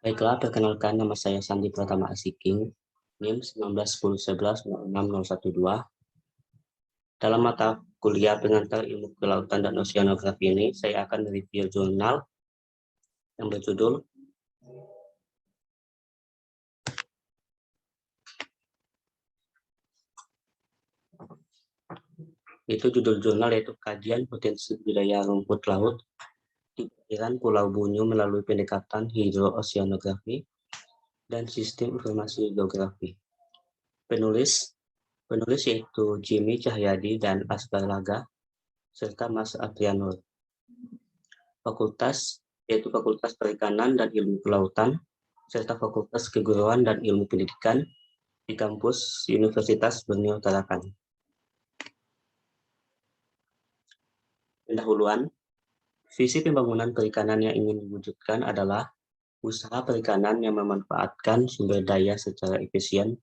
Baiklah, perkenalkan nama saya Sandi Pratama Asiking, NIM 1910110612. Dalam mata kuliah pengantar ilmu kelautan dan oceanografi ini, saya akan mereview jurnal yang berjudul judul jurnal yaitu Kajian Potensi Budidaya Rumput Laut di Perairan Pulau Bunyu melalui pendekatan hidrooceanografi dan sistem informasi geografi. Penulis yaitu Jimmy Cahyadi dan Asgar Laga, serta Mas Aprianur. Fakultas yaitu Fakultas Perikanan dan Ilmu Kelautan, serta Fakultas Keguruan dan Ilmu Pendidikan di kampus Universitas Borneo Tarakan. Pendahuluan, visi pembangunan perikanan yang ingin diwujudkan adalah usaha perikanan yang memanfaatkan sumber daya secara efisien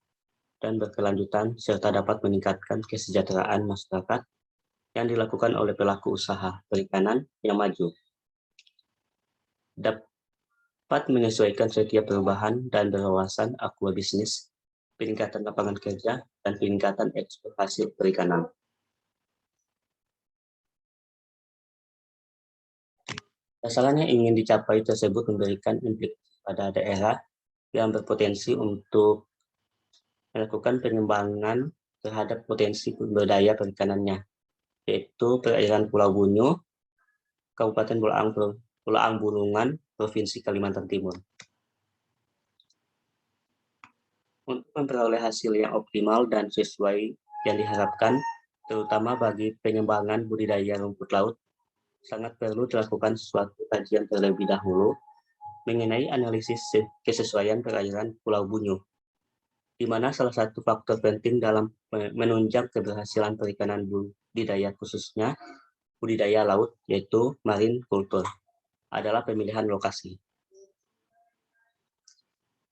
dan berkelanjutan, serta dapat meningkatkan kesejahteraan masyarakat yang dilakukan oleh pelaku usaha perikanan yang maju. Dapat menyesuaikan setiap perubahan dan berwawasan aquabisnis, peningkatan lapangan kerja, dan peningkatan ekspor hasil perikanan. Sasaran yang ingin dicapai tersebut memberikan implikasi pada daerah yang berpotensi untuk melakukan pengembangan terhadap potensi sumber daya perikanannya, yaitu perairan Pulau Bunyu, Kabupaten Bulaang Bulungan, Provinsi Kalimantan Timur. Untuk memperoleh hasil yang optimal dan sesuai yang diharapkan, terutama bagi pengembangan budidaya rumput laut, sangat perlu dilakukan suatu kajian terlebih dahulu mengenai analisis kesesuaian perairan Pulau Bunyu, di mana salah satu faktor penting dalam menunjang keberhasilan perikanan budidaya khususnya budidaya laut, yaitu marine culture, adalah pemilihan lokasi.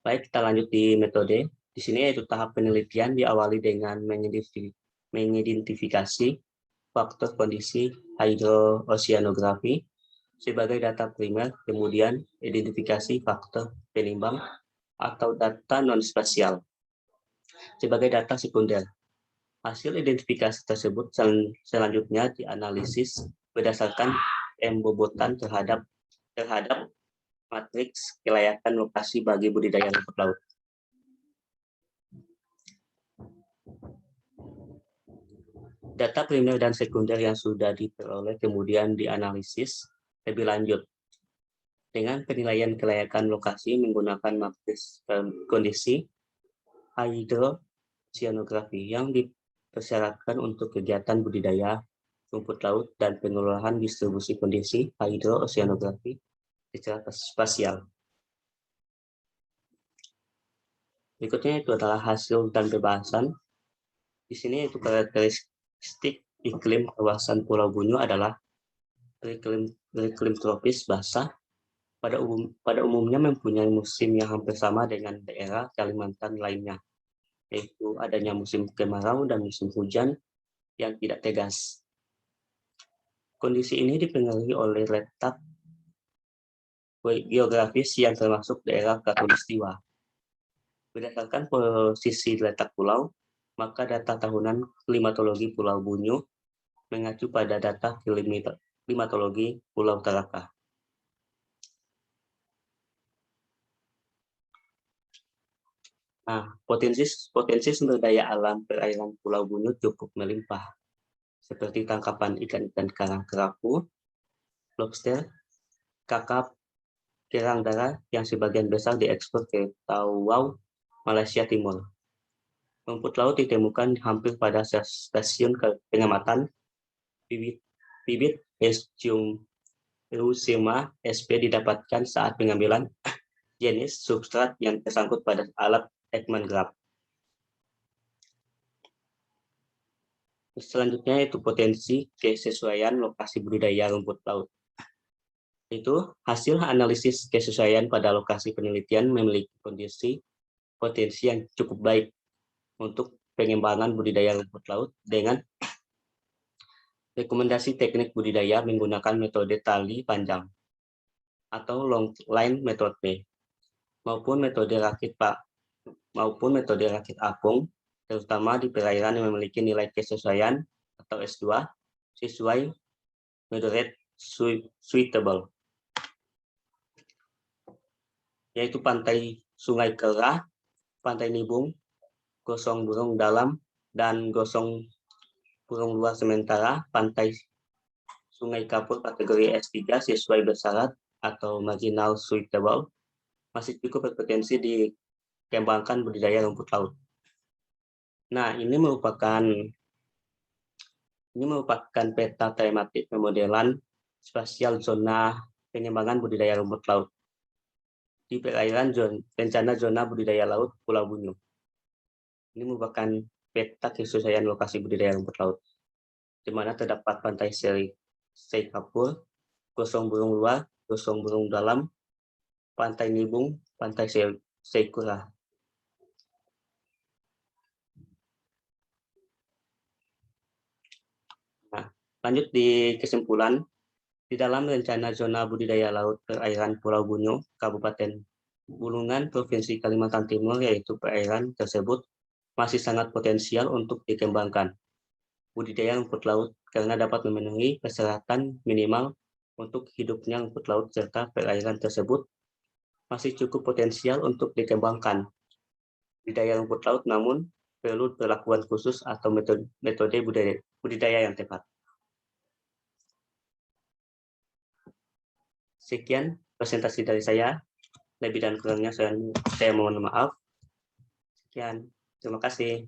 Baik, kita lanjut di metode. Di sini yaitu tahap penelitian diawali dengan mengidentifikasi faktor kondisi hidrooceanografi sebagai data primer, kemudian identifikasi faktor penimbang atau data non-spasial sebagai data sekunder. Hasil identifikasi tersebut selanjutnya dianalisis berdasarkan pembobotan terhadap matriks kelayakan lokasi bagi budidaya rumput laut. Data primer dan sekunder yang sudah diperoleh kemudian dianalisis lebih lanjut dengan penilaian kelayakan lokasi menggunakan matriks kondisi hidrooceanografi yang dipersyaratkan untuk kegiatan budidaya rumput laut dan pengelolaan distribusi kondisi hidrooceanografi secara spasial. Berikutnya itu adalah hasil dan pembahasan. Di sini itu karakteristik iklim kawasan Pulau Bunyu adalah beriklim tropis basah, pada umumnya mempunyai musim yang hampir sama dengan daerah Kalimantan lainnya, yaitu adanya musim kemarau dan musim hujan yang tidak tegas. Kondisi ini dipengaruhi oleh letak geografis yang termasuk daerah Khatulistiwa. Berdasarkan posisi letak pulau, maka data tahunan klimatologi Pulau Bunyu mengacu pada data klimatologi Pulau Taraka. Nah, potensi sumber daya alam perairan Pulau Bunyu cukup melimpah, seperti tangkapan ikan-ikan karang kerapu, lobster, kakap, kerang darah yang sebagian besar diekspor ke Tawau, Malaysia Timur. Rumput laut ditemukan hampir pada stasiun pengamatan bibit Eusema sp didapatkan saat pengambilan jenis substrat yang tersangkut pada alat Ekman Graph. Selanjutnya itu potensi kesesuaian lokasi budidaya rumput laut. Itu hasil analisis kesesuaian pada lokasi penelitian memiliki potensi yang cukup baik untuk pengembangan budidaya rumput laut dengan rekomendasi teknik budidaya menggunakan metode tali panjang atau long line metode. maupun metode rakit apung, terutama di perairan yang memiliki nilai kesesuaian atau S2 sesuai moderate suitable, yaitu pantai Sungai Kerah, Pantai Nibung, Gosong Burung Dalam, dan Gosong Burung Luar sementara Pantai Sungai Kapur kategori S3 sesuai bersyarat atau marginal suitable masih cukup berpotensi dikembangkan budidaya rumput laut. Nah, ini merupakan peta tematik pemodelan spasial zona pengembangan budidaya rumput laut di perairan rencana zona budidaya laut Pulau Bunyu. Ini merupakan peta kesesuaian lokasi budidaya rumput laut, di mana terdapat Pantai Seikapur, Gosong Burung Luar, Gosong Burung Dalam, Pantai Nibung, Pantai Seikura. Nah, lanjut di kesimpulan, di dalam rencana zona budidaya laut perairan Pulau Bunyu, Kabupaten Bulungan, Provinsi Kalimantan Timur, yaitu perairan tersebut masih sangat potensial untuk dikembangkan budidaya rumput laut karena dapat memenuhi persyaratan minimal untuk hidupnya rumput laut serta perairan tersebut masih cukup potensial untuk dikembangkan budidaya rumput laut, namun perlu perlakuan khusus atau metode budidaya yang tepat. Sekian presentasi dari saya. Lebih dan kurangnya saya mohon maaf. Sekian, terima kasih.